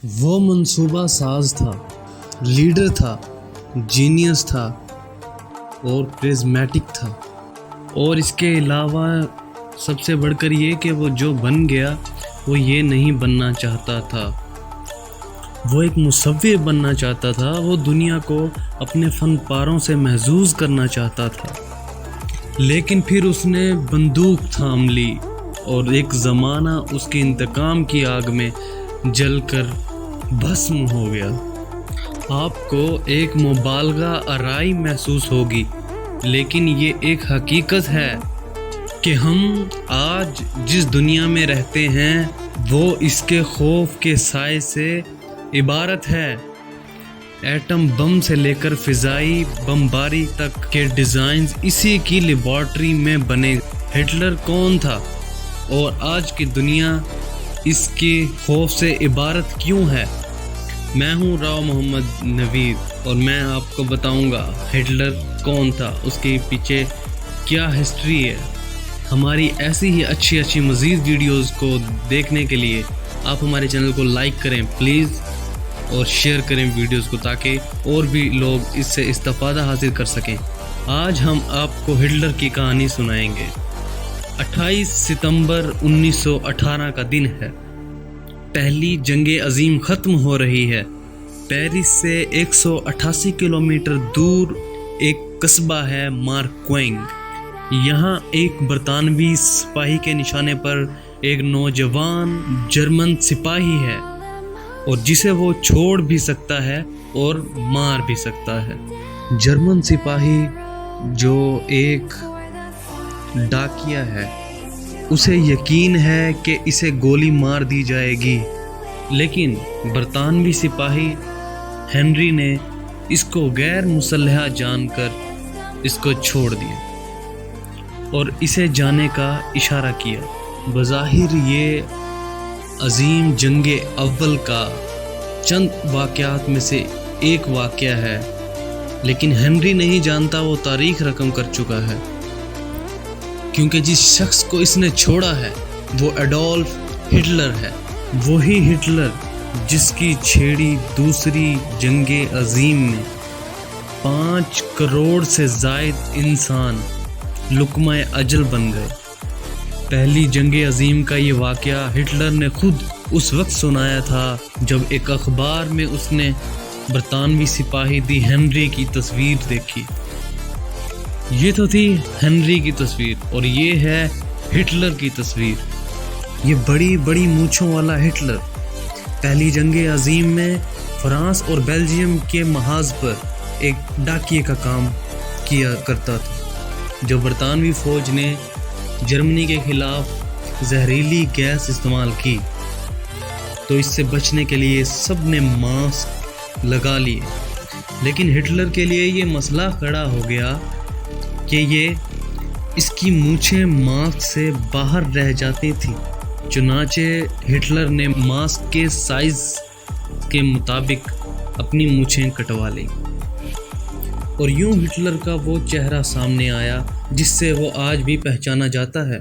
وہ منصوبہ ساز تھا، لیڈر تھا، جینیس تھا اور پریزمیٹک تھا، اور اس کے علاوہ سب سے بڑھ کر یہ کہ وہ جو بن گیا وہ یہ نہیں بننا چاہتا تھا، وہ ایک مصور بننا چاہتا تھا، وہ دنیا کو اپنے فن پاروں سے محظوظ کرنا چاہتا تھا، لیکن پھر اس نے بندوق تھام لی اور ایک زمانہ اس کے انتقام کی آگ میں جل کر بھسم ہو گیا۔ آپ کو ایک مبالغہ آرائی محسوس ہوگی، لیکن یہ ایک حقیقت ہے کہ ہم آج جس دنیا میں رہتے ہیں وہ اس کے خوف کے سائے سے عبارت ہے۔ ایٹم بم سے لے کر فضائی بمباری تک کے ڈیزائنز اسی کی لیبارٹری میں بنے۔ ہٹلر کون تھا اور آج کی دنیا اس کے خوف سے عبارت کیوں ہے؟ میں ہوں راؤ محمد نوید اور میں آپ کو بتاؤں گا ہٹلر کون تھا، اس کے پیچھے کیا ہسٹری ہے۔ ہماری ایسی ہی اچھی مزید ویڈیوز کو دیکھنے کے لیے آپ ہمارے چینل کو لائک کریں پلیز اور شیئر کریں ویڈیوز کو، تاکہ اور بھی لوگ اس سے استفادہ حاصل کر سکیں۔ آج ہم آپ کو ہٹلر کی کہانی سنائیں گے۔ 28 ستمبر 1918 کا دن ہے۔ پہلی جنگ عظیم ختم ہو رہی ہے۔ پیرس سے 188 کلومیٹر دور ایک قصبہ ہے مارکوینگ۔ یہاں ایک برطانوی سپاہی کے نشانے پر ایک نوجوان جرمن سپاہی ہے، اور جسے وہ چھوڑ بھی سکتا ہے اور مار بھی سکتا ہے۔ جرمن سپاہی جو ایک ڈاکیا ہے، اسے یقین ہے کہ اسے گولی مار دی جائے گی، لیکن برطانوی سپاہی ہنری نے اس کو غیر مسلحہ جان کر اس کو چھوڑ دیا اور اسے جانے کا اشارہ کیا۔ بظاہر یہ عظیم جنگ اول کا چند واقعات میں سے ایک واقعہ ہے، لیکن ہنری نہیں جانتا وہ تاریخ رقم کر چکا ہے، کیونکہ جس شخص کو اس نے چھوڑا ہے وہ ایڈولف ہٹلر ہے، وہی ہٹلر جس کی چھیڑی دوسری جنگ عظیم میں 5 کروڑ سے زائد انسان لقمہ اجل بن گئے۔ پہلی جنگ عظیم کا یہ واقعہ ہٹلر نے خود اس وقت سنایا تھا جب ایک اخبار میں اس نے برطانوی سپاہی دی ہنری کی تصویر دیکھی۔ یہ تو تھی ہنری کی تصویر اور یہ ہے ہٹلر کی تصویر۔ یہ بڑی بڑی مونچھوں والا ہٹلر پہلی جنگ عظیم میں فرانس اور بیلجیم کے محاذ پر ایک ڈاکیے کا کام کیا کرتا تھا۔ جب برطانوی فوج نے جرمنی کے خلاف زہریلی گیس استعمال کی تو اس سے بچنے کے لیے سب نے ماسک لگا لیے، لیکن ہٹلر کے لیے یہ مسئلہ کھڑا ہو گیا کہ اس کی مونچھیں ماسک سے باہر رہ جاتی تھیں۔ چنانچہ ہٹلر نے ماسک کے سائز کے مطابق اپنی مونچھیں کٹوا لیں، اور یوں ہٹلر کا وہ چہرہ سامنے آیا جس سے وہ آج بھی پہچانا جاتا ہے۔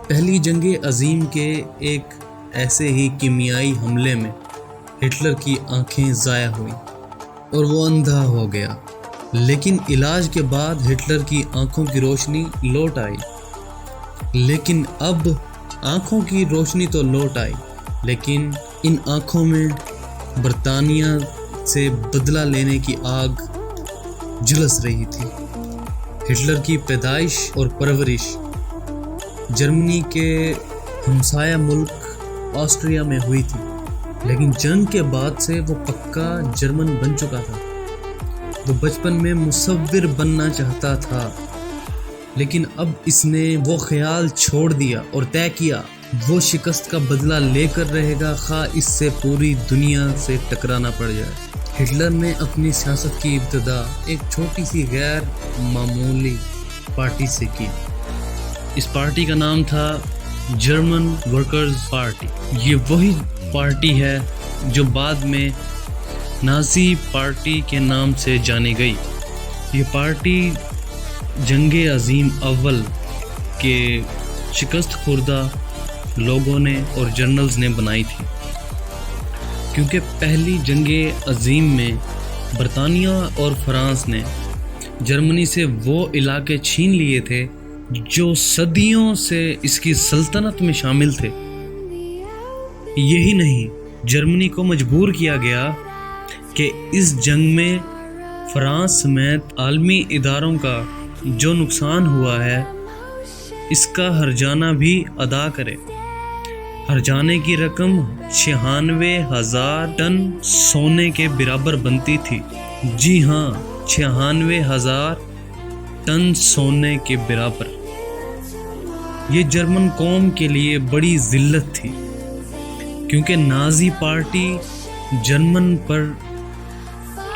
پہلی جنگ عظیم کے ایک ایسے ہی کیمیائی حملے میں ہٹلر کی آنکھیں ضائع ہوئیں اور وہ اندھا ہو گیا، لیکن علاج کے بعد ہٹلر کی آنکھوں کی روشنی لوٹ آئی۔ لیکن اب آنکھوں کی روشنی تو لوٹ آئی، لیکن ان آنکھوں میں برطانیہ سے بدلہ لینے کی آگ جھلس رہی تھی۔ ہٹلر کی پیدائش اور پرورش جرمنی کے ہمسایہ ملک آسٹریا میں ہوئی تھی، لیکن جنگ کے بعد سے وہ پکا جرمن بن چکا تھا۔ وہ بچپن میں مصور بننا چاہتا تھا، لیکن اب اس نے وہ خیال چھوڑ دیا اور طے کیا وہ شکست کا بدلہ لے کر رہے گا، خواہ اس سے پوری دنیا سے ٹکرانا پڑ جائے۔ ہٹلر نے اپنی سیاست کی ابتدا ایک چھوٹی سی غیر معمولی پارٹی سے کی۔ اس پارٹی کا نام تھا جرمن ورکرز پارٹی۔ یہ وہی پارٹی ہے جو بعد میں نازی پارٹی کے نام سے جانی گئی۔ یہ پارٹی جنگ عظیم اول کے شکست خوردہ لوگوں نے اور جنرلز نے بنائی تھی۔ کیونکہ پہلی جنگ عظیم میں برطانیہ اور فرانس نے جرمنی سے وہ علاقے چھین لیے تھے جو صدیوں سے اس کی سلطنت میں شامل تھے۔ یہی نہیں، جرمنی کو مجبور کیا گیا کہ اس جنگ میں فرانس سمیت عالمی اداروں کا جو نقصان ہوا ہے اس کا ہرجانہ بھی ادا کرے۔ ہرجانے کی رقم 96,000 ٹن سونے کے برابر بنتی تھی۔ جی ہاں، 96,000 ٹن سونے کے برابر۔ یہ جرمن قوم کے لیے بڑی ذلت تھی، کیونکہ نازی پارٹی جرمن پر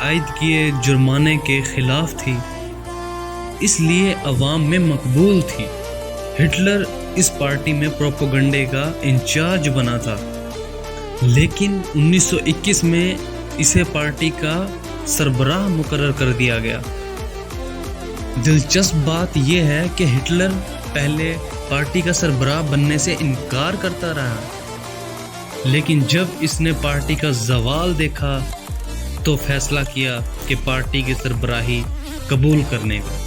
عائد کیے جرمانے کے خلاف تھی، اس لیے عوام میں مقبول تھی۔ ہٹلر اس پارٹی میں پروپیگنڈے کا انچارج بنا تھا، لیکن 1921 میں اسے پارٹی کا سربراہ مقرر کر دیا گیا۔ دلچسپ بات یہ ہے کہ ہٹلر پہلے پارٹی کا سربراہ بننے سے انکار کرتا رہا، لیکن جب اس نے پارٹی کا زوال دیکھا تو فیصلہ کیا کہ پارٹی کی سربراہی قبول کرنے کا۔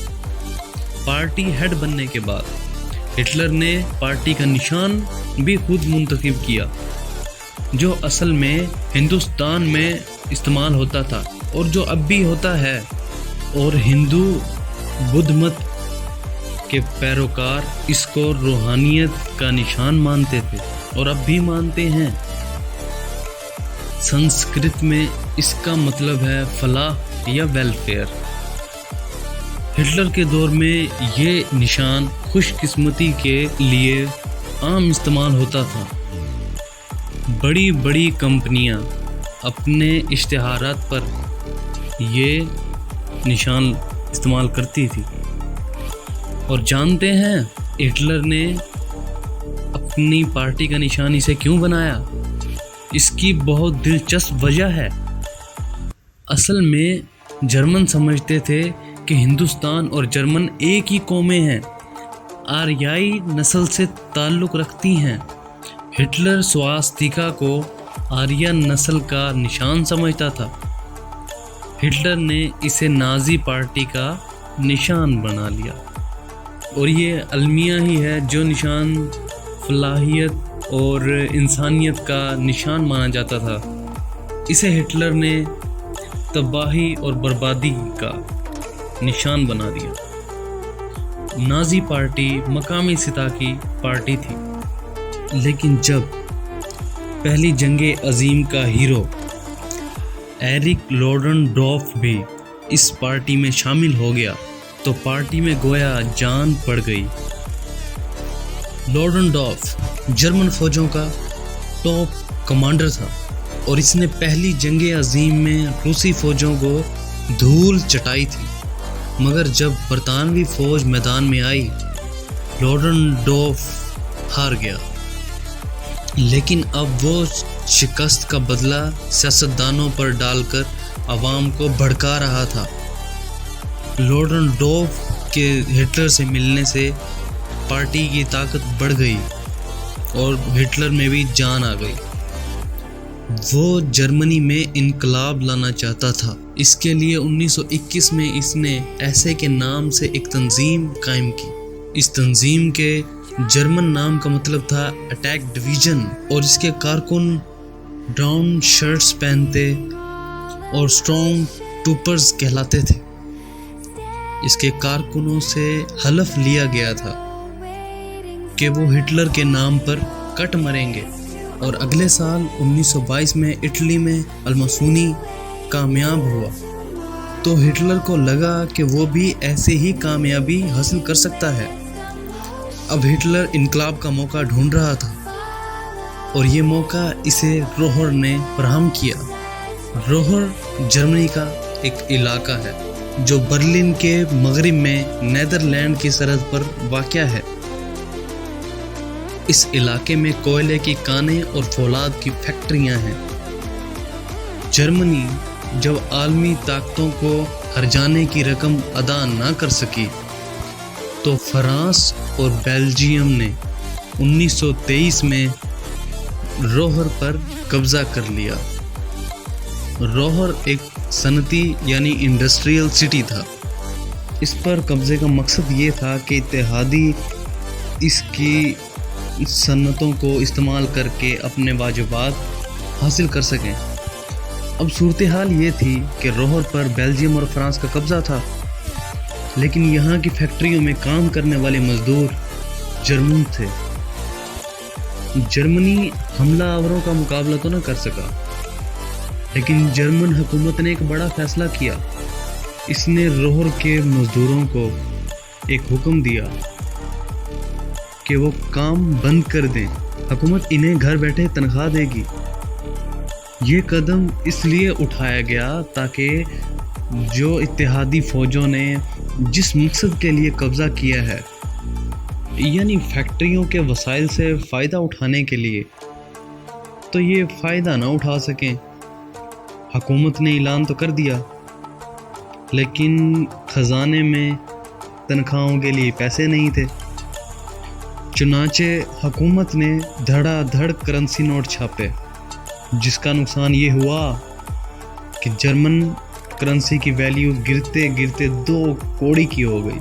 پارٹی ہیڈ بننے کے بعد ہٹلر نے پارٹی کا نشان بھی خود منتخب کیا، جو اصل میں ہندوستان میں استعمال ہوتا تھا اور جو اب بھی ہوتا ہے، اور ہندو بدھ مت کے پیروکار اس کو روحانیت کا نشان مانتے تھے اور اب بھی مانتے ہیں۔ سنسکرت میں اس کا مطلب ہے فلاح یا ویلفیئر۔ ہٹلر کے دور میں یہ نشان خوش قسمتی کے لیے عام استعمال ہوتا تھا۔ بڑی بڑی کمپنیاں اپنے اشتہارات پر یہ نشان استعمال کرتی تھی۔ اور جانتے ہیں ہٹلر نے اپنی پارٹی کا نشان اسے کیوں بنایا؟ اس کی بہت دلچسپ وجہ ہے۔ اصل میں جرمن سمجھتے تھے کہ ہندوستان اور جرمن ایک ہی قومیں ہیں، آریائی نسل سے تعلق رکھتی ہیں۔ ہٹلر سواستیکا کو آرین نسل کا نشان سمجھتا تھا۔ ہٹلر نے اسے نازی پارٹی کا نشان بنا لیا، اور یہ المیہ ہی ہے جو نشان فلاحیت اور انسانیت کا نشان مانا جاتا تھا۔ اسے ہٹلر نے تباہی اور بربادی کا نشان بنا دیا۔ نازی پارٹی مقامی سطح کی پارٹی تھی، لیکن جب پہلی جنگ عظیم کا ہیرو ایرک لوڈنڈورف بھی اس پارٹی میں شامل ہو گیا تو پارٹی میں گویا جان پڑ گئی۔ لوڈنڈورف جرمن فوجوں کا ٹاپ کمانڈر تھا، اور اس نے پہلی جنگ عظیم میں روسی فوجوں کو دھول چٹائی تھی، مگر جب برطانوی فوج میدان میں آئی لوڈنڈورف ہار گیا۔ لیکن اب وہ شکست کا بدلہ سیاستدانوں پر ڈال کر عوام کو بھڑکا رہا تھا۔ لوڈنڈورف کے ہٹلر سے ملنے سے پارٹی کی طاقت بڑھ گئی اور ہٹلر میں بھی جان آ گئی۔ وہ جرمنی میں انقلاب لانا چاہتا تھا۔ اس کے لیے 1921 میں اس نے ایسے کے نام سے ایک تنظیم قائم کی۔ اس تنظیم کے جرمن نام کا مطلب تھا اٹیک ڈویژن، اور اس کے کارکن براؤن شرٹس پہنتے اور اسٹارم ٹروپرز کہلاتے تھے۔ اس کے کارکنوں سے حلف لیا گیا تھا کہ وہ ہٹلر کے نام پر کٹ مریں گے، اور اگلے سال 1922 میں اٹلی میں الماسونی کامیاب ہوا تو ہٹلر کو لگا کہ وہ بھی ایسے ہی کامیابی حاصل کر سکتا ہے۔ اب ہٹلر انقلاب کا موقع ڈھونڈ رہا تھا، اور یہ موقع اسے روہر نے فراہم کیا۔ روہر جرمنی کا ایک علاقہ ہے جو برلن کے مغرب میں نیدرلینڈ کی سرحد پر واقع ہے۔ اس علاقے میں کوئلے کی کانیں اور فولاد کی فیکٹریاں ہیں۔ جرمنی جب عالمی طاقتوں کو ہرجانے کی رقم ادا نہ کر سکی تو فرانس اور بیلجیم نے 1923 میں روہر پر قبضہ کر لیا۔ روہر ایک صنعتی یعنی انڈسٹریل سٹی تھا۔ اس پر قبضے کا مقصد یہ تھا کہ اتحادی اس کی صنعتوں کو استعمال کر کے اپنے واجبات حاصل کر سکیں۔ اب صورتحال یہ تھی کہ روہر پر بیلجیم اور فرانس کا قبضہ تھا، لیکن یہاں کی فیکٹریوں میں کام کرنے والے مزدور جرمن تھے۔ جرمنی حملہ آوروں کا مقابلہ تو نہ کر سکا، لیکن جرمن حکومت نے ایک بڑا فیصلہ کیا۔ اس نے روہر کے مزدوروں کو ایک حکم دیا کہ وہ کام بند کر دیں، حکومت انہیں گھر بیٹھے تنخواہ دے گی۔ یہ قدم اس لیے اٹھایا گیا تاکہ جو اتحادی فوجوں نے جس مقصد کے لیے قبضہ کیا ہے، یعنی فیکٹریوں کے وسائل سے فائدہ اٹھانے کے لیے، تو یہ فائدہ نہ اٹھا سکیں۔ حکومت نے اعلان تو کر دیا، لیکن خزانے میں تنخواہوں کے لیے پیسے نہیں تھے۔ چنانچہ حکومت نے دھڑا دھڑ کرنسی نوٹ چھاپے، جس کا نقصان یہ ہوا کہ جرمن کرنسی کی ویلیو گرتے گرتے 2 کوڑی کی ہو گئی۔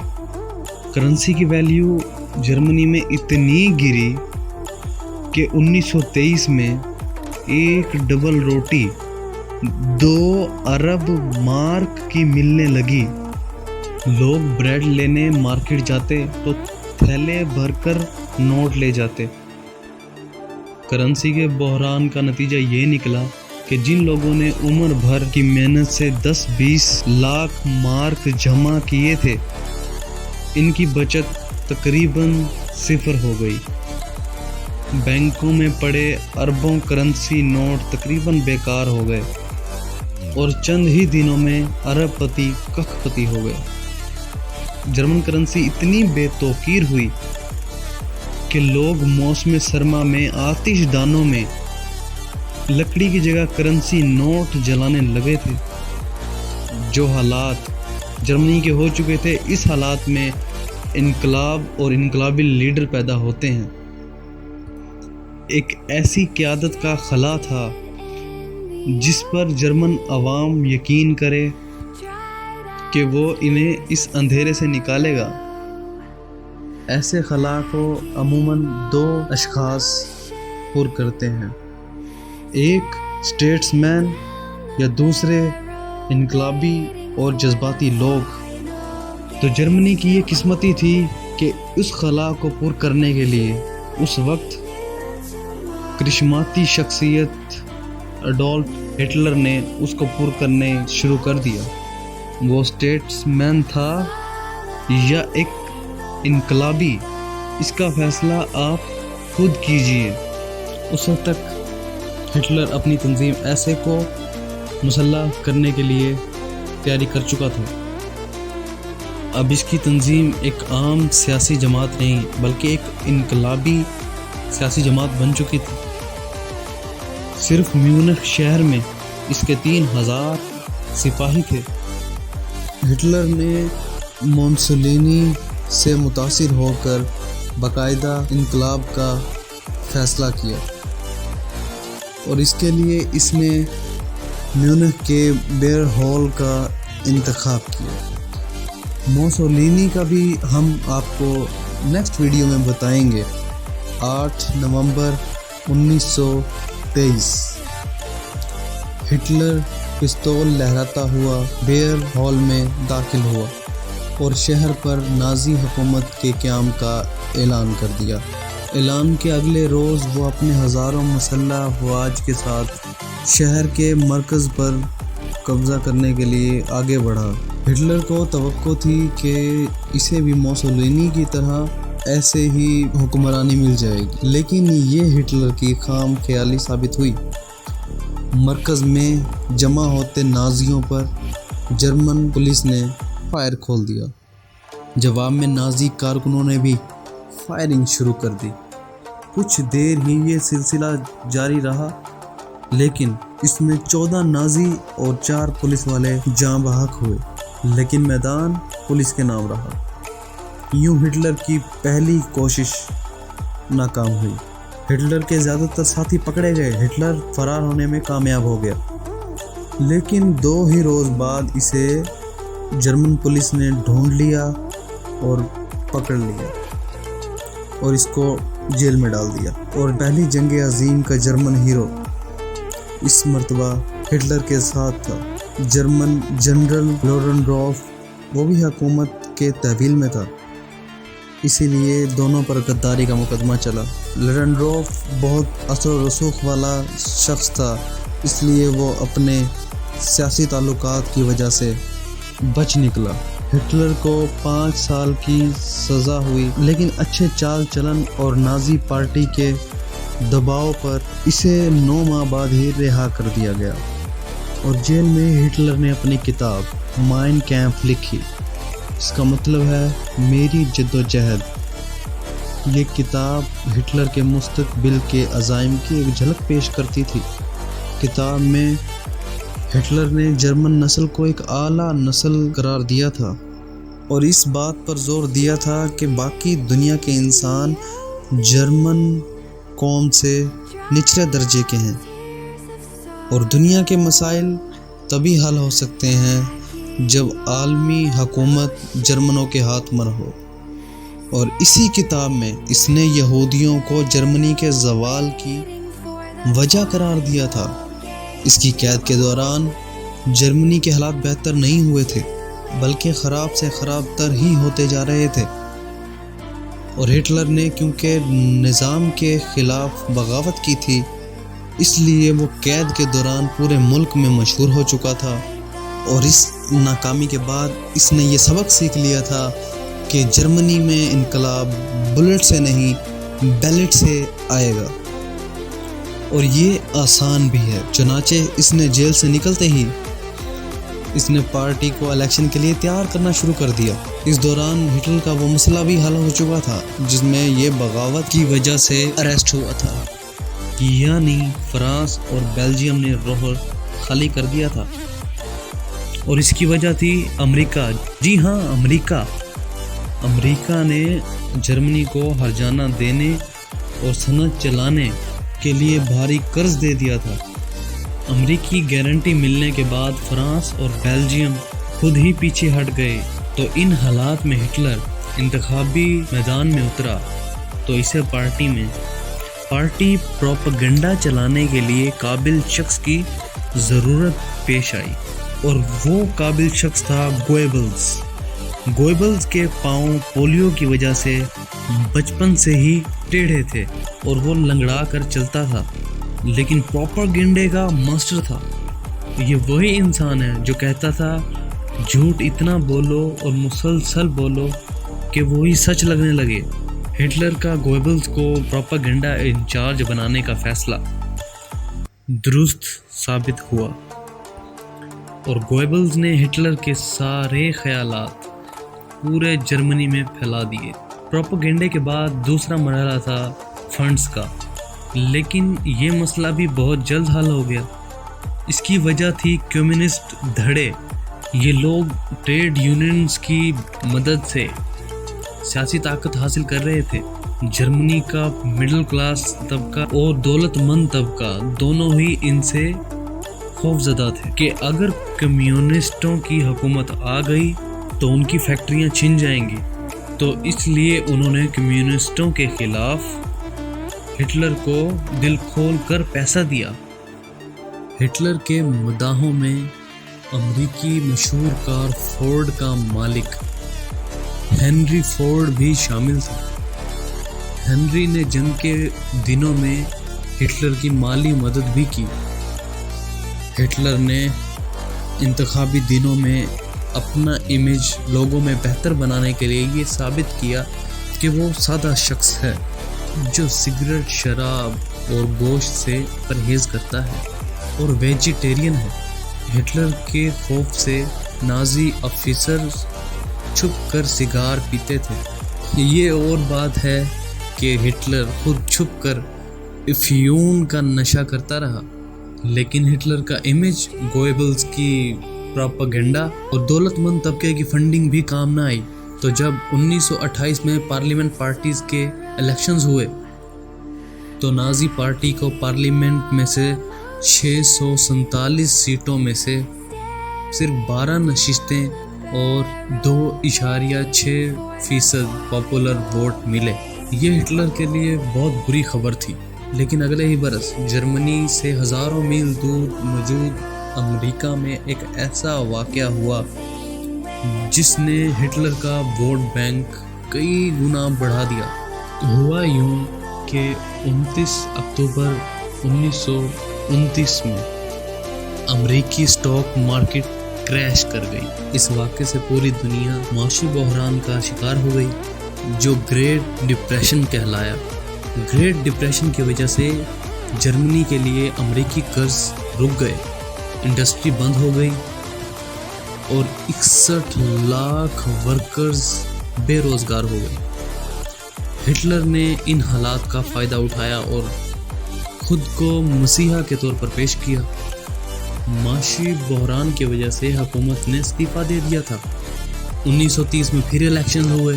کرنسی کی ویلیو جرمنی میں اتنی گری کہ 1923 میں ایک ڈبل روٹی 2 ارب مارک کی ملنے لگی۔ لوگ بریڈ لینے مارکیٹ جاتے تو تھیلے بھر کر نوٹ لے جاتے۔ کرنسی کے بحران کا نتیجہ یہ نکلا کہ جن لوگوں نے عمر بھر کی محنت سے 10-20 لاکھ مارک جمع کیے تھے، ان کی بچت تقریباً 0 ہو گئی۔ بینکوں میں پڑے اربوں کرنسی نوٹ تقریباً بیکار ہو گئے، اور چند ہی دنوں میں ارب پتی ککھ پتی ہو گئے۔ جرمن کرنسی اتنی بے توقیر ہوئی کہ لوگ موسم سرما میں آتش دانوں میں لکڑی کی جگہ کرنسی نوٹ جلانے لگے تھے۔ جو حالات جرمنی کے ہو چکے تھے، اس حالات میں انقلاب اور انقلابی لیڈر پیدا ہوتے ہیں۔ ایک ایسی قیادت کا خلا تھا جس پر جرمن عوام یقین کرے کہ وہ انہیں اس اندھیرے سے نکالے گا۔ ایسے خلا کو عموماً 2 اشخاص پر کرتے ہیں، ایک اسٹیٹس مین یا دوسرے انقلابی اور جذباتی لوگ۔ تو جرمنی کی یہ قسمتی تھی کہ اس خلا کو پر کرنے کے لیے اس وقت کرشماتی شخصیت اڈولف ہٹلر نے اس کو پر کرنے شروع کر دیا۔ وہ اسٹیٹس مین تھا یا ایک انقلابی، اس کا فیصلہ آپ خود کیجئے۔ اس وقت تک ہٹلر اپنی تنظیم ایسے کو مسلح کرنے کے لیے تیاری کر چکا تھا۔ اب اس کی تنظیم ایک عام سیاسی جماعت نہیں بلکہ ایک انقلابی سیاسی جماعت بن چکی تھی۔ صرف میونخ شہر میں اس کے 3000 سپاہی تھے۔ ہٹلر نے موسولینی سے متاثر ہو کر باقاعدہ انقلاب کا فیصلہ کیا، اور اس کے لیے اس نے میونخ کے بیئر ہال کا انتخاب کیا۔ موسولینی کا بھی ہم آپ کو نیکسٹ ویڈیو میں بتائیں گے۔ 8 نومبر 1923 ہٹلر پستول لہراتا ہوا بیئر ہال میں داخل ہوا اور شہر پر نازی حکومت کے قیام کا اعلان کر دیا۔ اعلان کے اگلے روز وہ اپنے ہزاروں مسلح افواج کے ساتھ شہر کے مرکز پر قبضہ کرنے کے لیے آگے بڑھا۔ ہٹلر کو توقع تھی کہ اسے بھی موسولینی کی طرح ایسے ہی حکمرانی مل جائے گی، لیکن یہ ہٹلر کی خام خیالی ثابت ہوئی۔ مرکز میں جمع ہوتے نازیوں پر جرمن پولیس نے فائر کھول دیا۔ جواب میں نازی کارکنوں نے بھی فائرنگ شروع کر دی۔ کچھ دیر ہی یہ سلسلہ جاری رہا، لیکن اس میں 14 نازی اور 4 پولیس والے جاں بحق ہوئے، لیکن میدان پولیس کے نام رہا۔ یوں ہٹلر کی پہلی کوشش ناکام ہوئی۔ ہٹلر کے زیادہ تر ساتھی پکڑے گئے۔ ہٹلر فرار ہونے میں کامیاب ہو گیا۔ لیکن 2 ہی روز بعد اسے جرمن پولیس نے ڈھونڈ لیا اور پکڑ لیا اور اس کو جیل میں ڈال دیا۔ اور پہلی جنگ عظیم کا جرمن ہیرو اس مرتبہ ہٹلر کے ساتھ تھا۔ جرمن جنرل لوڈنڈورف وہ بھی حکومت کے تحویل میں تھا، اسی لیے دونوں پر غداری کا مقدمہ چلا۔ لوڈنڈورف بہت اثر و رسوخ والا شخص تھا، اس لیے وہ اپنے سیاسی تعلقات کی وجہ سے بچ نکلا۔ ہٹلر کو 5 سال کی سزا ہوئی، لیکن اچھے چال چلن اور نازی پارٹی کے دباؤ پر اسے 9 ماہ بعد ہی رہا کر دیا گیا اور جیل میں ہٹلر نے اپنی کتاب مائن کیمپ لکھی۔ اس کا مطلب ہے میری جدوجہد۔ یہ کتاب ہٹلر کے مستقبل کے عزائم کی ایک جھلک پیش کرتی تھی۔ کتاب میں ہٹلر نے جرمن نسل کو ایک اعلیٰ نسل قرار دیا تھا اور اس بات پر زور دیا تھا کہ باقی دنیا کے انسان جرمن قوم سے نچلے درجے کے ہیں اور دنیا کے مسائل تبھی حل ہو سکتے ہیں جب عالمی حکومت جرمنوں کے ہاتھ میں ہو۔ اور اسی کتاب میں اس نے یہودیوں کو جرمنی کے زوال کی وجہ قرار دیا تھا۔ اس کی قید کے دوران جرمنی کے حالات بہتر نہیں ہوئے تھے، بلکہ خراب سے خراب تر ہی ہوتے جا رہے تھے، اور ہٹلر نے کیونکہ نظام کے خلاف بغاوت کی تھی، اس لیے وہ قید کے دوران پورے ملک میں مشہور ہو چکا تھا۔ اور اس ناکامی کے بعد اس نے یہ سبق سیکھ لیا تھا کہ جرمنی میں انقلاب بلٹ سے نہیں بیلٹ سے آئے گا، اور یہ آسان بھی ہے۔ چنانچہ اس نے جیل سے نکلتے ہی اس نے پارٹی کو الیکشن کے لیے تیار کرنا شروع کر دیا۔ اس دوران ہٹلر کا وہ مسئلہ بھی حل ہو چکا تھا جس میں یہ بغاوت کی وجہ سے اریسٹ ہوا تھا، یعنی فرانس اور بیلجیم نے روح خالی کر دیا تھا، اور اس کی وجہ تھی امریکہ۔ جی ہاں، امریکہ نے جرمنی کو ہرجانہ دینے اور صنعت چلانے کے لیے بھاری قرض دے دیا تھا۔ امریکی گارنٹی ملنے کے بعد فرانس اور بیلجیم خود ہی پیچھے ہٹ گئے، تو ان حالات میں ہٹلر انتخابی میدان میں اترا تو اسے پارٹی پروپیگنڈا چلانے کے لیے قابل شخص کی ضرورت پیش آئی، اور وہ قابل شخص تھا گوئبلز کے پاؤں پولیو کی وجہ سے بچپن سے ہی ٹیڑھے تھے اور وہ لنگڑا کر چلتا تھا، لیکن پروپیگنڈے کا ماسٹر تھا۔ یہ وہی انسان ہے جو کہتا تھا جھوٹ اتنا بولو اور مسلسل بولو کہ وہی سچ لگنے لگے۔ ہٹلر کا گوئبلز کو پروپیگنڈا انچارج بنانے کا فیصلہ درست ثابت ہوا، اور گوئبلز نے ہٹلر کے سارے خیالات پورے جرمنی میں پھیلا دیے۔ پروپیگنڈے کے بعد دوسرا مرحلہ تھا فنڈز کا، لیکن یہ مسئلہ بھی بہت جلد حل ہو گیا۔ اس کی وجہ تھی کمیونسٹ دھڑے۔ یہ لوگ ٹریڈ یونینز کی مدد سے سیاسی طاقت حاصل کر رہے تھے۔ جرمنی کا مڈل کلاس طبقہ اور دولت مند طبقہ دونوں ہی ان سے خوف زدہ تھے کہ اگر کمیونسٹوں کی حکومت آ گئی تو ان کی فیکٹریاں چھن جائیں گی، تو اس لیے انہوں نے کمیونسٹوں کے خلاف ہٹلر کو دل کھول کر پیسہ دیا۔ ہٹلر کے مداحوں میں امریکی مشہور کار فورڈ کا مالک ہنری فورڈ بھی شامل تھا۔ ہنری نے جنگ کے دنوں میں ہٹلر کی مالی مدد بھی کی۔ ہٹلر نے انتخابی دنوں میں اپنا امیج لوگوں میں بہتر بنانے کے لیے یہ ثابت کیا کہ وہ سادہ شخص ہے جو سگریٹ، شراب اور گوشت سے پرہیز کرتا ہے اور ویجیٹیرین ہے۔ ہٹلر کے خوف سے نازی آفیسر چھپ کر سگار پیتے تھے۔ یہ اور بات ہے کہ ہٹلر خود چھپ کر افیون کا نشہ کرتا رہا، لیکن ہٹلر کا امیج، گوئبلز کی پروپیگنڈا اور دولت مند طبقے کی فنڈنگ بھی کام نہ آئی۔ تو جب 1928 میں پارلیمنٹ پارٹیز کے الیکشنز ہوئے تو نازی پارٹی کو پارلیمنٹ میں سے 647 سیٹوں میں سے صرف 12 نشستیں اور 2.6% پاپولر ووٹ ملے۔ یہ ہٹلر کے لیے بہت بری خبر تھی، لیکن اگلے ہی برس جرمنی سے ہزاروں میل دور موجود امریکہ میں ایک ایسا واقعہ ہوا جس نے ہٹلر کا ووٹ بینک کئی گنا بڑھا دیا۔ ہوا یوں کہ 29 اکتوبر 1929 میں امریکی سٹاک مارکیٹ کریش کر گئی۔ اس واقعے سے پوری دنیا معاشی بحران کا شکار ہو گئی جو گریٹ ڈپریشن کہلایا۔ گریٹ ڈپریشن کی وجہ سے جرمنی کے لیے امریکی قرض رک گئے، انڈسٹری بند ہو گئی اور 61 لاکھ ورکرز بے روزگار ہو گئے۔ ہٹلر نے ان حالات کا فائدہ اٹھایا اور خود کو مسیحا کے طور پر پیش کیا۔ معاشی بحران کی وجہ سے حکومت نے استعفیٰ دے دیا تھا۔ 1930 میں پھر الیکشن ہوئے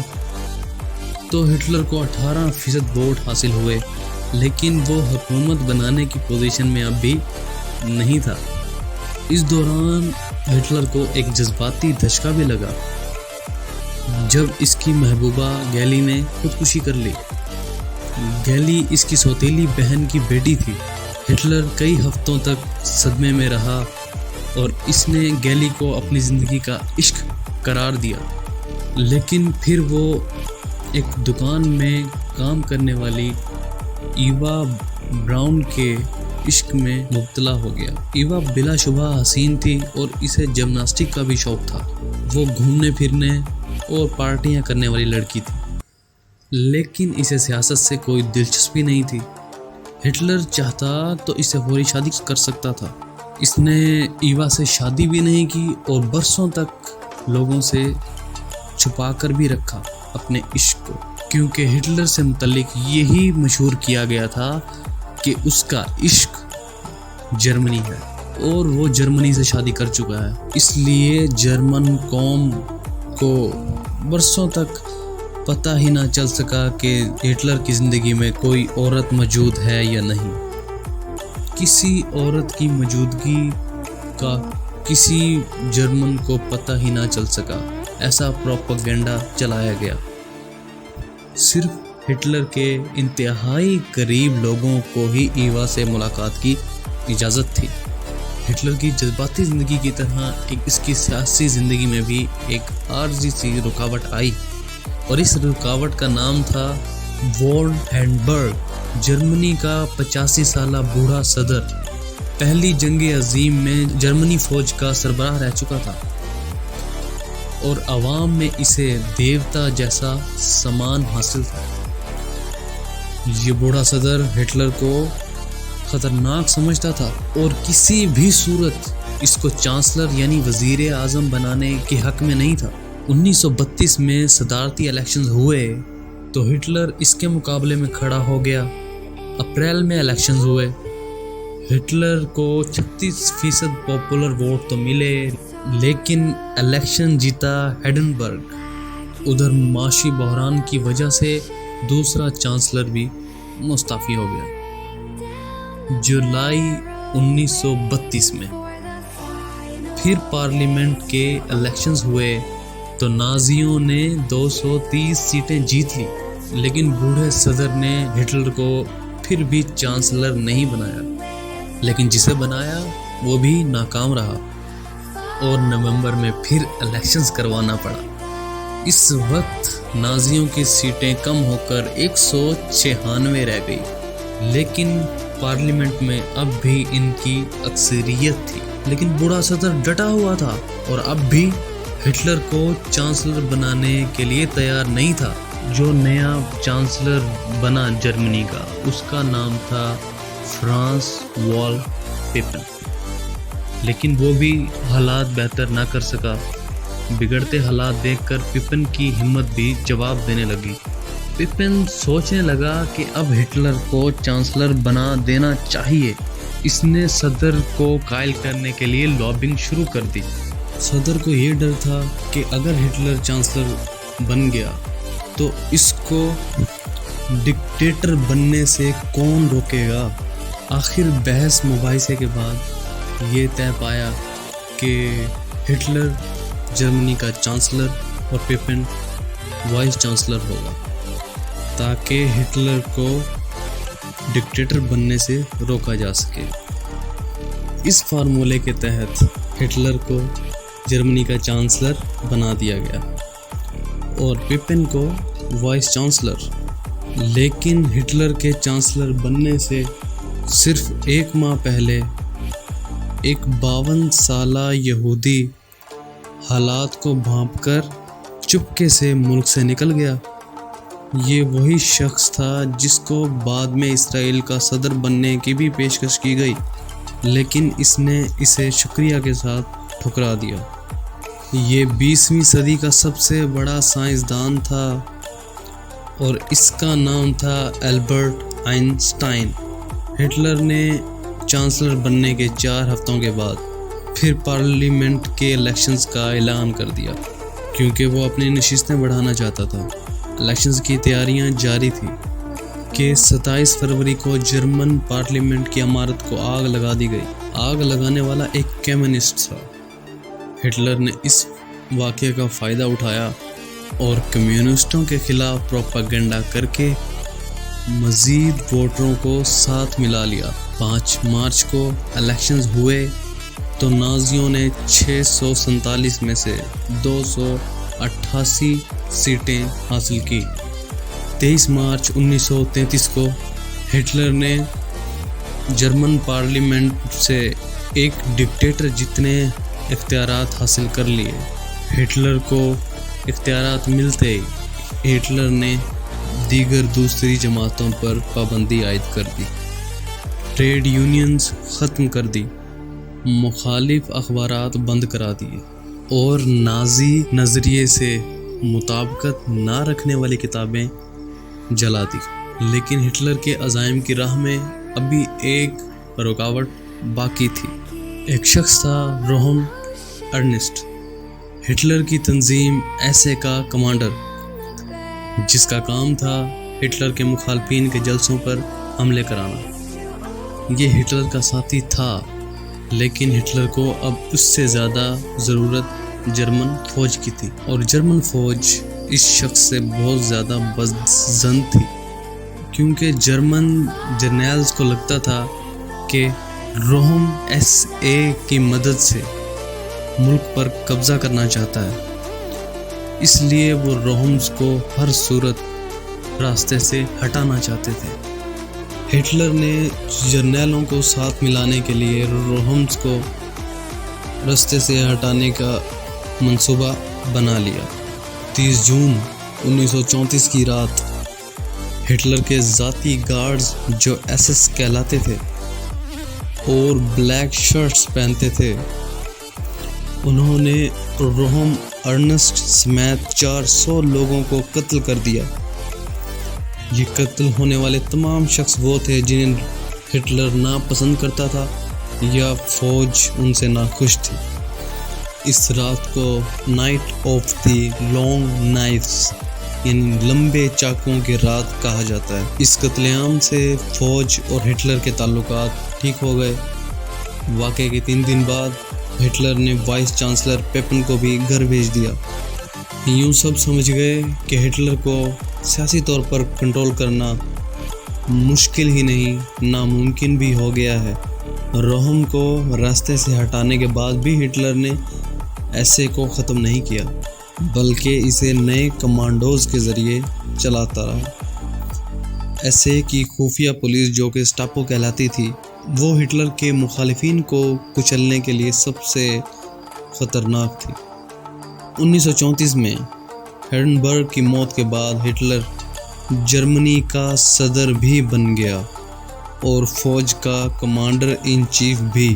تو ہٹلر کو 18% ووٹ حاصل ہوئے، لیکن وہ حکومت بنانے کی پوزیشن میں اب بھی نہیں تھا۔ اس دوران ہٹلر کو ایک جذباتی دھچکا بھی لگا جب اس کی محبوبہ گیلی نے خودکشی کر لی۔ گیلی اس کی سوتیلی بہن کی بیٹی تھی۔ ہٹلر کئی ہفتوں تک صدمے میں رہا اور اس نے گیلی کو اپنی زندگی کا عشق قرار دیا، لیکن پھر وہ ایک دکان میں کام کرنے والی ایوا براؤن کے عشق میں مبتلا ہو گیا۔ ایوا بلا شبہ حسین تھی اور اسے جمناسٹک کا بھی شوق تھا۔ وہ گھومنے پھرنے اور پارٹیاں کرنے والی لڑکی تھی، لیکن اسے سیاست سے کوئی دلچسپی نہیں تھی۔ ہٹلر چاہتا تو اس سے فوری شادی کر سکتا تھا۔ اس نے ایوا سے شادی بھی نہیں کی اور برسوں تک لوگوں سے چھپا کر بھی رکھا اپنے عشق کو، کیونکہ ہٹلر سے متعلق یہی مشہور کیا گیا تھا کہ اس کا عشق جرمنی ہے اور وہ جرمنی سے شادی کر چکا ہے۔ اس لیے جرمن قوم کو برسوں تک پتہ ہی نہ چل سکا کہ ہٹلر کی زندگی میں کوئی عورت موجود ہے یا نہیں۔ کسی عورت کی موجودگی کا کسی جرمن کو پتہ ہی نہ چل سکا، ایسا پروپیگنڈا چلایا گیا۔ صرف ہٹلر کے انتہائی قریب لوگوں کو ہی ایوا سے ملاقات کی اجازت تھی۔ ہٹلر کی جذباتی زندگی کی طرح اس کی سیاسی زندگی میں بھی ایک عارضی سی رکاوٹ آئی اور اس رکاوٹ کا نام تھا وولف ہینڈبرگ۔ جرمنی کا 85 سالہ بوڑھا صدر پہلی جنگ عظیم میں جرمنی فوج کا سربراہ رہ چکا تھا اور عوام میں اسے دیوتا جیسا سمان حاصل تھا۔ یہ بوڑھا صدر ہٹلر کو خطرناک سمجھتا تھا اور کسی بھی صورت اس کو چانسلر یعنی وزیر اعظم بنانے کے حق میں نہیں تھا۔ 1932 میں صدارتی الیکشنز ہوئے تو ہٹلر اس کے مقابلے میں کھڑا ہو گیا۔ اپریل میں الیکشنز ہوئے، ہٹلر کو 36% پاپولر ووٹ تو ملے، لیکن الیکشن جیتا ہینڈنبرگ۔ ادھر معاشی بحران کی وجہ سے دوسرا چانسلر بھی مستعفی ہو گیا۔ جولائی 1932 میں پھر پارلیمنٹ کے الیکشنز ہوئے تو نازیوں نے 230 سیٹیں جیت لی، لیکن بوڑھے صدر نے ہٹلر کو پھر بھی چانسلر نہیں بنایا، لیکن جسے بنایا وہ بھی ناکام رہا اور نومبر میں پھر الیکشنز کروانا پڑا۔ اس وقت نازیوں کی سیٹیں کم ہو کر 196 رہ گئی، لیکن پارلیمنٹ میں اب بھی ان کی اکثریت تھی۔ لیکن بوڑھا صدر ڈٹا ہوا تھا اور اب بھی ہٹلر کو چانسلر بنانے کے لیے تیار نہیں تھا۔ جو نیا چانسلر بنا جرمنی کا، اس کا نام تھا فرانس والٹر پیپن، لیکن وہ بھی حالات بہتر نہ کر سکا۔ بگڑتے حالات دیکھ کر پیپن کی ہمت بھی جواب دینے لگی۔ پیپن سوچنے لگا کہ اب ہٹلر کو چانسلر بنا دینا چاہیے۔ اس نے صدر کو قائل کرنے کے لیے لابنگ شروع کر دی۔ صدر کو یہ ڈر تھا کہ اگر ہٹلر چانسلر بن گیا تو اس کو ڈکٹیٹر بننے سے کون روکے گا۔ آخر بحث مباحثے کے بعد یہ طے پایا کہ ہٹلر جرمنی کا چانسلر اور پیپن وائس چانسلر ہوگا، تاکہ ہٹلر کو ڈکٹیٹر بننے سے روکا جا سکے۔ اس فارمولے کے تحت ہٹلر کو جرمنی کا چانسلر بنا دیا گیا اور پیپن کو وائس چانسلر۔ لیکن ہٹلر کے چانسلر بننے سے صرف 1 ماہ پہلے ایک 52 سالہ یہودی حالات کو بھانپ کر چپکے سے ملک سے نکل گیا۔ یہ وہی شخص تھا جس کو بعد میں اسرائیل کا صدر بننے کی بھی پیشکش کی گئی، لیکن اس نے اسے شکریہ کے ساتھ ٹھکرا دیا۔ یہ 20ویں صدی کا سب سے بڑا سائنسدان تھا اور اس کا نام تھا البرٹ آئنسٹائن۔ ہٹلر نے چانسلر بننے کے 4 ہفتوں کے بعد پھر پارلیمنٹ کے الیکشنز کا اعلان کر دیا، کیونکہ وہ اپنی نشستیں بڑھانا چاہتا تھا۔ الیکشنز کی تیاریاں جاری تھی کہ 27 فروری کو جرمن پارلیمنٹ کی عمارت کو آگ لگا دی گئی۔ آگ لگانے والا ایک کمیونسٹ تھا۔ ہٹلر نے اس واقعے کا فائدہ اٹھایا اور کمیونسٹوں کے خلاف پروپیگنڈا کر کے مزید ووٹروں کو ساتھ ملا لیا۔ 5 مارچ کو الیکشنز ہوئے تو نازیوں نے 647 میں سے 288 سیٹیں حاصل کی۔ 23 مارچ 1933 کو ہٹلر نے جرمن پارلیمنٹ سے ایک ڈکٹیٹر جتنے اختیارات حاصل کر لیے۔ ہٹلر کو اختیارات ملتے ہی ہٹلر نے دیگر دوسری جماعتوں پر پابندی عائد کر دی، ٹریڈ یونینز ختم کر دی، مخالف اخبارات بند کرا دیے اور نازی نظریے سے مطابقت نہ رکھنے والی کتابیں جلا دی۔ لیکن ہٹلر کے عزائم کی راہ میں ابھی ایک رکاوٹ باقی تھی۔ ایک شخص تھا روہم ارنسٹ، ہٹلر کی تنظیم ایسے کا کمانڈر، جس کا کام تھا ہٹلر کے مخالفین کے جلسوں پر حملے کرانا۔ یہ ہٹلر کا ساتھی تھا، لیکن ہٹلر کو اب اس سے زیادہ ضرورت جرمن فوج کی تھی، اور جرمن فوج اس شخص سے بہت زیادہ بدظن تھی، کیونکہ جرمن جرنیلز کو لگتا تھا کہ روہم SA کی مدد سے ملک پر قبضہ کرنا چاہتا ہے، اس لیے وہ روہمز کو ہر صورت راستے سے ہٹانا چاہتے تھے۔ ہٹلر نے جرنیلوں کو ساتھ ملانے کے لیے روہمز کو راستے سے ہٹانے کا منصوبہ بنا لیا۔ 30 جون 1934 کی رات ہٹلر کے ذاتی گارڈز جو SS کہلاتے تھے اور بلیک شرٹس پہنتے تھے، انہوں نے روہم ارنسٹ سمیت 400 لوگوں کو قتل کر دیا۔ یہ قتل ہونے والے تمام شخص وہ تھے جنہیں ہٹلر ناپسند کرتا تھا یا فوج ان سے ناخوش تھی۔ اس رات کو نائٹ آف دی لانگ نائفز یعنی لمبے چاقوں کی رات کہا جاتا ہے۔ اس قتل عام سے فوج اور ہٹلر کے تعلقات ٹھیک ہو گئے۔ واقعے کے 3 دن بعد ہٹلر نے وائس چانسلر پیپن کو بھی گھر بھیج دیا۔ یوں سب سمجھ گئے کہ ہٹلر کو سیاسی طور پر کنٹرول کرنا مشکل ہی نہیں، ناممکن بھی ہو گیا ہے۔ روہم کو راستے سے ہٹانے کے بعد بھی ہٹلر نے ایسے کو ختم نہیں کیا، بلکہ اسے نئے کمانڈوز کے ذریعے چلاتا رہا۔ ایسے کی خفیہ پولیس جو کہ اسٹاپو کہلاتی تھی، وہ ہٹلر کے مخالفین کو کچلنے کے لیے سب سے خطرناک تھی۔ 1934 میں ہنڈنبرگ کی موت کے بعد ہٹلر جرمنی کا صدر بھی بن گیا اور فوج کا کمانڈر ان چیف بھی،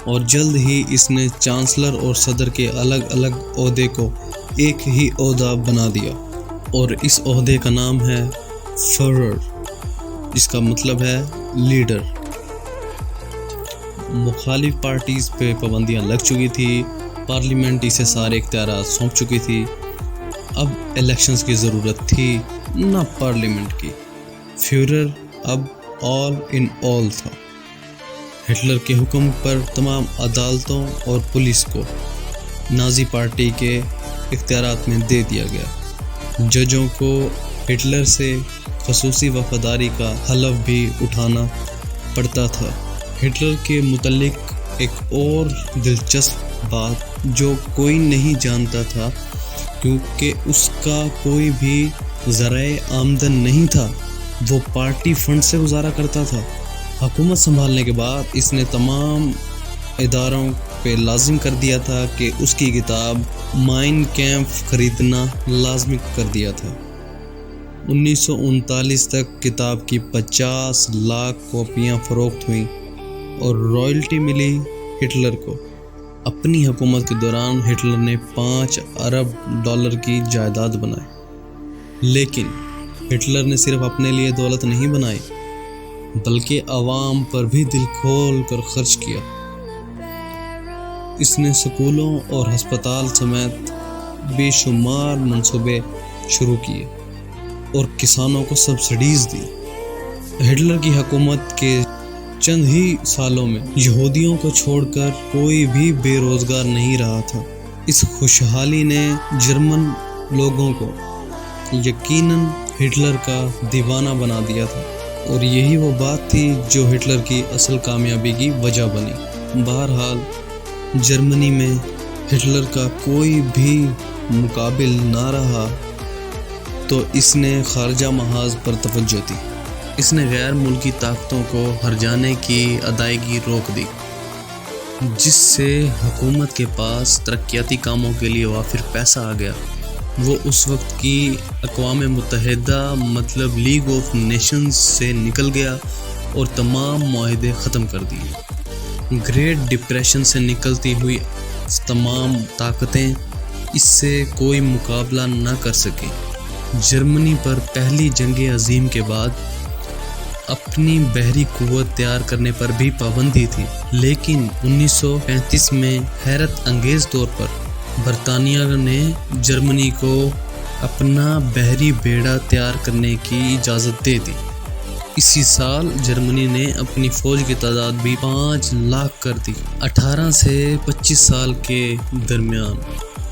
اور جلد ہی اس نے چانسلر اور صدر کے الگ الگ عہدے کو ایک ہی عہدہ بنا دیا، اور اس عہدے کا نام ہے فیورر، جس کا مطلب ہے لیڈر۔ مخالف پارٹیز پہ پابندیاں لگ چکی تھی، پارلیمنٹ اسے سارے اختیارات سونپ چکی تھی، اب الیکشنز کی ضرورت تھی نہ پارلیمنٹ کی۔ فیورر اب آل ان آل تھا۔ ہٹلر کے حکم پر تمام عدالتوں اور پولیس کو نازی پارٹی کے اختیارات میں دے دیا گیا۔ ججوں کو ہٹلر سے خصوصی وفاداری کا حلف بھی اٹھانا پڑتا تھا۔ ہٹلر کے متعلق ایک اور دلچسپ بات جو کوئی نہیں جانتا تھا، کیونکہ اس کا کوئی بھی ذرائع آمدن نہیں تھا، وہ پارٹی فنڈ سے گزارا کرتا تھا۔ حکومت سنبھالنے کے بعد اس نے تمام اداروں پہ لازم کر دیا تھا کہ اس کی کتاب مائن کیمپ خریدنا لازمی کر دیا تھا۔ 1939 تک کتاب کی 50 لاکھ کاپیاں فروخت ہوئیں اور رائلٹی ملی ہٹلر کو۔ اپنی حکومت کے دوران ہٹلر نے 5 ارب ڈالر کی جائیداد بنائی، لیکن ہٹلر نے صرف اپنے لیے دولت نہیں بنائی بلکہ عوام پر بھی دل کھول کر خرچ کیا۔ اس نے سکولوں اور ہسپتال سمیت بے شمار منصوبے شروع کیے اور کسانوں کو سبسڈیز دی۔ ہٹلر کی حکومت کے چند ہی سالوں میں یہودیوں کو چھوڑ کر کوئی بھی بے روزگار نہیں رہا تھا۔ اس خوشحالی نے جرمن لوگوں کو یقیناً ہٹلر کا دیوانہ بنا دیا تھا، اور یہی وہ بات تھی جو ہٹلر کی اصل کامیابی کی وجہ بنی۔ بہرحال جرمنی میں ہٹلر کا کوئی بھی مقابل نہ رہا تو اس نے خارجہ محاذ پر توجہ دی۔ اس نے غیر ملکی طاقتوں کو ہرجانے کی ادائیگی روک دی، جس سے حکومت کے پاس ترقیاتی کاموں کے لیے وافر پیسہ آ گیا۔ وہ اس وقت کی اقوام متحدہ مطلب لیگ آف نیشنز سے نکل گیا اور تمام معاہدے ختم کر دیے۔ گریٹ ڈپریشن سے نکلتی ہوئی تمام طاقتیں اس سے کوئی مقابلہ نہ کر سکیں۔ جرمنی پر پہلی جنگ عظیم کے بعد اپنی بحری قوت تیار کرنے پر بھی پابندی تھی، لیکن 1935 میں حیرت انگیز طور پر برطانیہ نے جرمنی کو اپنا بحری بیڑا تیار کرنے کی اجازت دے دی۔ اسی سال جرمنی نے اپنی فوج کی تعداد بھی 5 لاکھ کر دی۔ 18 سے 25 سال کے درمیان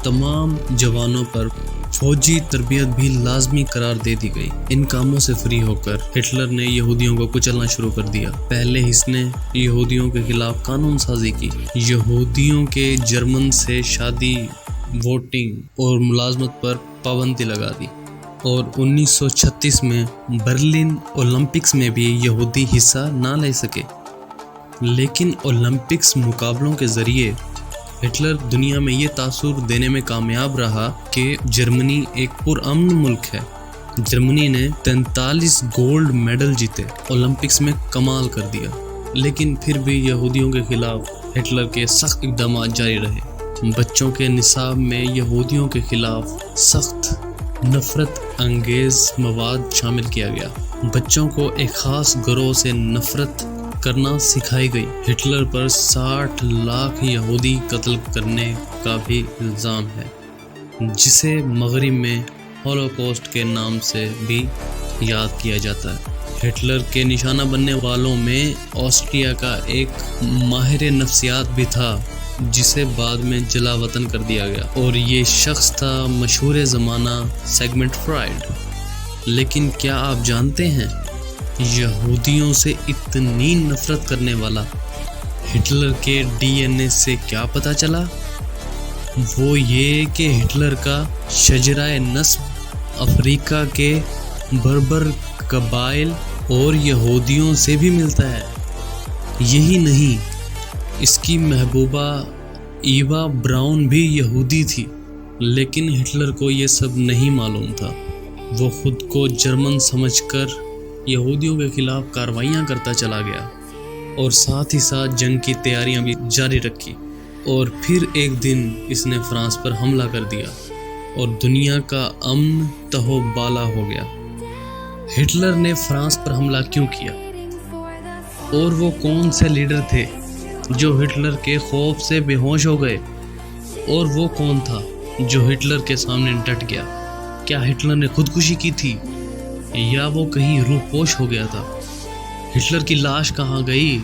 تمام جوانوں پر فوجی تربیت بھی لازمی قرار دے دی گئی۔ ان کاموں سے فری ہو کر ہٹلر نے یہودیوں کو کچلنا شروع کر دیا۔ پہلے اس نے یہودیوں کے خلاف قانون سازی کی، یہودیوں کے جرمن سے شادی، ووٹنگ اور ملازمت پر پابندی لگا دی، اور 1936 میں برلن اولمپکس میں بھی یہودی حصہ نہ لے سکے۔ لیکن اولمپکس مقابلوں کے ذریعے ہٹلر دنیا میں یہ تاثر دینے میں کامیاب رہا کہ جرمنی ایک پرامن ملک ہے۔ جرمنی نے 43 گولڈ میڈل جیتے، اولمپکس میں کمال کر دیا، لیکن پھر بھی یہودیوں کے خلاف ہٹلر کے سخت اقدامات جاری رہے۔ بچوں کے نصاب میں یہودیوں کے خلاف سخت نفرت انگیز مواد شامل کیا گیا۔ بچوں کو ایک خاص گروہ سے نفرت کرنا سکھائی گئی۔ ہٹلر پر 60 لاکھ یہودی قتل کرنے کا بھی الزام ہے، جسے مغرب میں ہولوکاسٹ کے نام سے بھی یاد کیا جاتا ہے۔ ہٹلر کے نشانہ بننے والوں میں آسٹریا کا ایک ماہر نفسیات بھی تھا، جسے بعد میں جلا وطن کر دیا گیا، اور یہ شخص تھا مشہور زمانہ سیگمنٹ فرائڈ۔ لیکن کیا آپ جانتے ہیں یہودیوں سے اتنی نفرت کرنے والا ہٹلر کے ڈی این اے سے کیا پتہ چلا؟ وہ یہ کہ ہٹلر کا شجرہ نسب افریقہ کے بربر قبائل اور یہودیوں سے بھی ملتا ہے۔ یہی نہیں، اس کی محبوبہ ایوا براؤن بھی یہودی تھی، لیکن ہٹلر کو یہ سب نہیں معلوم تھا۔ وہ خود کو جرمن سمجھ کر یہودیوں کے خلاف کارروائیاں کرتا چلا گیا، اور ساتھ ہی ساتھ جنگ کی تیاریاں بھی جاری رکھی، اور پھر ایک دن اس نے فرانس پر حملہ کر دیا اور دنیا کا امن تہو بالا ہو گیا۔ ہٹلر نے فرانس پر حملہ کیوں کیا؟ اور وہ کون سے لیڈر تھے جو ہٹلر کے خوف سے بے ہوش ہو گئے؟ اور وہ کون تھا جو ہٹلر کے سامنے ڈٹ گیا؟ کیا ہٹلر نے خودکشی کی تھی یا وہ کہیں روح پوش ہو گیا تھا؟ ہٹلر کی لاش کہاں گئی؟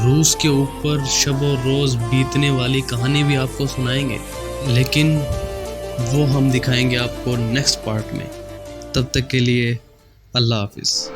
روس کے اوپر شب و روز بیتنے والی کہانی بھی آپ کو سنائیں گے، لیکن وہ ہم دکھائیں گے آپ کو نیکسٹ پارٹ میں۔ تب تک کے لیے اللہ حافظ۔